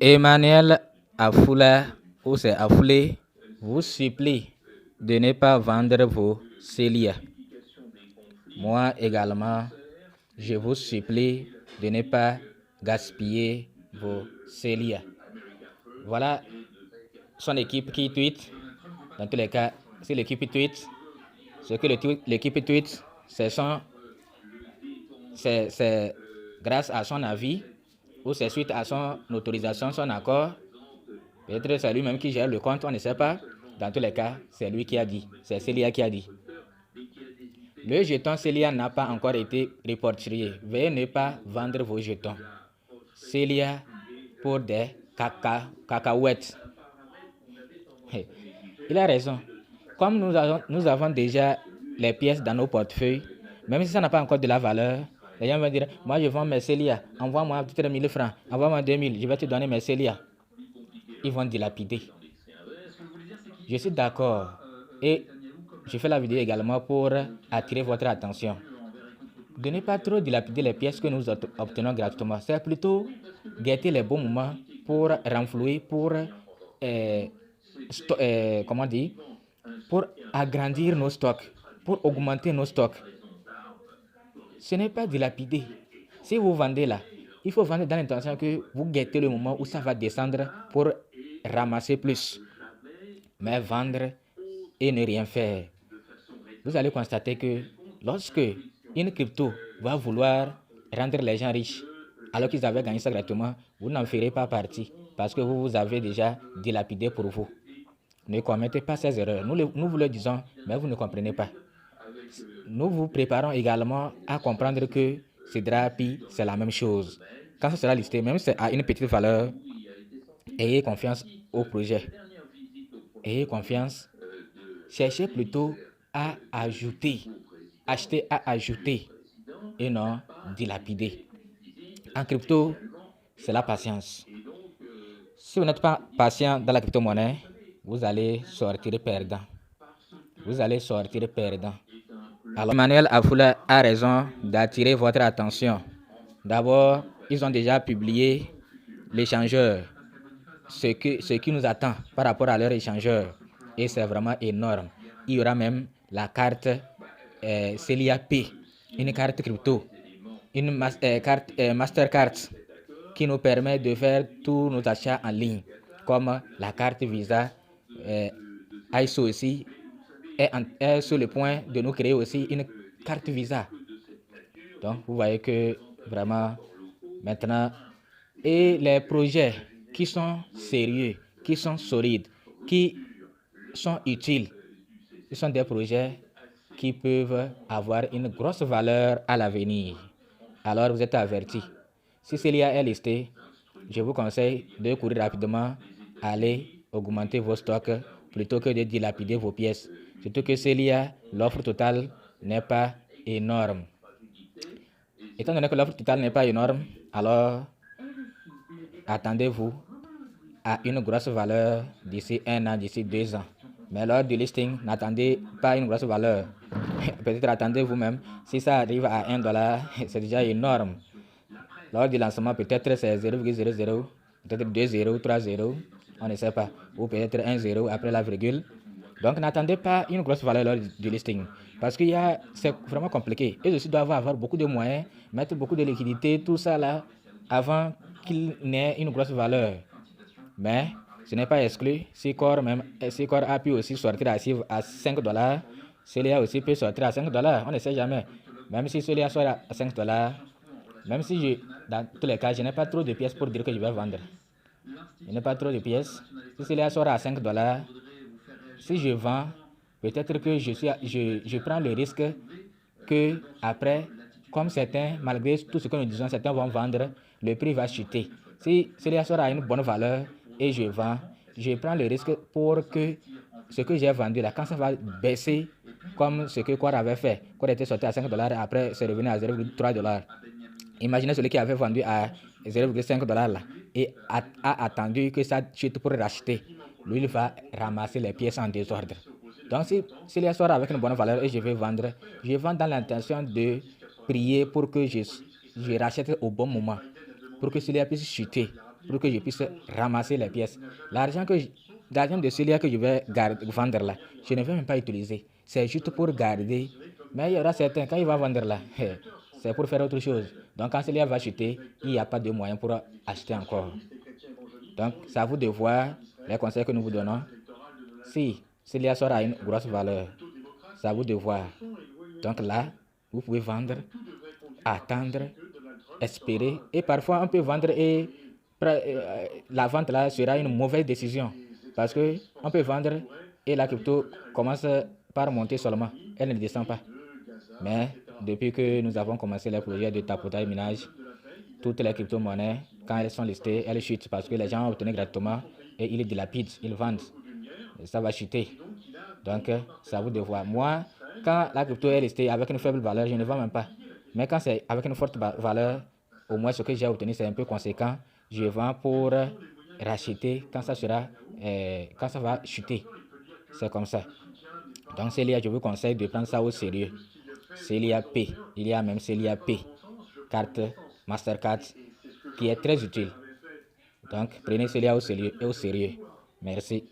Emmanuel Afoula, ou c'est Afoulé, vous supplie de ne pas vendre vos CELIA. Moi également, je vous supplie de ne pas gaspiller vos CELIA. Voilà son équipe qui tweet. Dans tous les cas, si l'équipe tweet, ce que l'équipe tweet, c'est grâce à son avis ou c'est suite à son autorisation, son accord. Peut-être c'est lui-même qui gère le compte, on ne sait pas. Dans tous les cas, c'est lui qui a dit. C'est Célia qui a dit. Le jeton Célia n'a pas encore été répertorié. Veuillez ne pas vendre vos jetons. Célia pour des cacahuètes. Il a raison. Comme nous avons déjà les pièces dans nos portefeuilles, même si ça n'a pas encore de la valeur, les gens vont dire, moi je vends mes Célia, envoie-moi peut-être 1000 francs, envoie-moi 2000, je vais te donner mes Célia. Ils vont dilapider. Je suis d'accord. Et je fais la vidéo également pour attirer votre attention. De ne pas trop dilapider les pièces que nous obtenons gratuitement. C'est plutôt guetter les bons moments pour renflouer, pour pour agrandir nos stocks, pour augmenter nos stocks. Ce n'est pas dilapider. Si vous vendez là, il faut vendre dans l'intention que vous guettez le moment où ça va descendre pour ramasser plus. Mais vendre et ne rien faire. Vous allez constater que lorsque une crypto va vouloir rendre les gens riches, alors qu'ils avaient gagné ça gratuitement, vous n'en ferez pas partie parce que vous avez déjà dilapidé pour vous. Ne commettez pas ces erreurs. Nous vous le disons, mais vous ne comprenez pas. Nous vous préparons également à comprendre que Cedrapi, c'est la même chose. Quand ça sera listé, même si c'est à une petite valeur, ayez confiance au projet. Ayez confiance. Cherchez plutôt à ajouter. Acheter à ajouter et non dilapider. En crypto, c'est la patience. Si vous n'êtes pas patient dans la crypto-monnaie, vous allez sortir perdant. Vous allez sortir perdant. Alors, Emmanuel Afoula a raison d'attirer votre attention. D'abord, ils ont déjà publié l'échangeur, ce qui nous attend par rapport à leur échangeur. Et c'est vraiment énorme. Il y aura même la carte Celia P, une carte crypto, une carte Mastercard qui nous permet de faire tous nos achats en ligne, comme la carte Visa. ISO aussi est sur le point de nous créer aussi une carte Visa. Donc, vous voyez que vraiment, maintenant, et les projets qui sont sérieux, qui sont solides, qui sont utiles, ce sont des projets qui peuvent avoir une grosse valeur à l'avenir. Alors, vous êtes avertis. Si Célia est listée, je vous conseille de courir rapidement, aller augmenter vos stocks plutôt que de dilapider vos pièces. Surtout que Célia, l'offre totale n'est pas énorme. Étant donné que l'offre totale n'est pas énorme, alors attendez-vous à une grosse valeur d'ici 1 an, d'ici 2 ans. Mais lors du listing, n'attendez pas une grosse valeur. Peut-être attendez vous-même. Si ça arrive à $1, c'est déjà énorme. Lors du lancement, peut-être c'est 0,00, peut-être 2 0, 3 0, on ne sait pas. Ou peut-être 1 0 après la virgule. Donc n'attendez pas une grosse valeur lors du listing. Parce que c'est vraiment compliqué. Ils aussi doivent avoir beaucoup de moyens, mettre beaucoup de liquidités, tout ça là, avant qu'il n'ait une grosse valeur. Mais ce n'est pas exclu. Si Core a pu aussi sortir à $5, Celia aussi peut sortir à $5. On ne sait jamais. Même si Celia sort à $5, même si dans tous les cas, je n'ai pas trop de pièces pour dire que je vais vendre. Je n'ai pas trop de pièces. Si Celia sort à $5, si je vends, peut-être que je prends le risque que après, comme certains, malgré tout ce que nous disons, certains vont vendre, le prix va chuter. Si Celia sort à une bonne valeur et je vends, je prends le risque pour que ce que j'ai vendu là, quand ça va baisser, comme ce que Core avait fait, Core était sorti à $5, après c'est revenu à $0,3. Imaginez celui qui avait vendu à $0,5 là et a attendu que ça chute pour racheter. Lui, il va ramasser les pièces en désordre. Donc, si les sort avec une bonne valeur et je vais vendre, je vends dans l'intention de prier pour que je rachète au bon moment, pour que celui-là puisse chuter. pour que je puisse ramasser les pièces. L'argent de Celia que je vais vendre là, je ne vais même pas utiliser. C'est juste pour garder. Mais il y aura certains, quand il va vendre là, c'est pour faire autre chose. Donc quand Celia va acheter, il n'y a pas de moyen pour acheter encore. Donc c'est à vous de voir les conseils que nous vous donnons. Si Celia sort à une grosse valeur, c'est à vous de voir. Donc là, vous pouvez vendre, attendre, espérer. Et parfois, on peut vendre et la vente là sera une mauvaise décision. Parce qu'on peut vendre et la crypto commence par monter seulement. Elle ne descend pas. Mais depuis que nous avons commencé le projet de tapotage minage, toutes les crypto-monnaies, quand elles sont listées, elles chutent parce que les gens ont obtenu gratuitement et ils dilapident, ils vendent. Ça va chuter. Donc, c'est à vous de voir. Moi, quand la crypto est listée avec une faible valeur, je ne vends même pas. Mais quand c'est avec une forte valeur, au moins ce que j'ai obtenu, c'est un peu conséquent. Je vends pour racheter quand quand ça va chuter. C'est comme ça. Donc, Celia, je vous conseille de prendre ça au sérieux. Celia P. Il y a même Celia P. Carte Mastercard qui est très utile. Donc, prenez Celia au sérieux. Merci.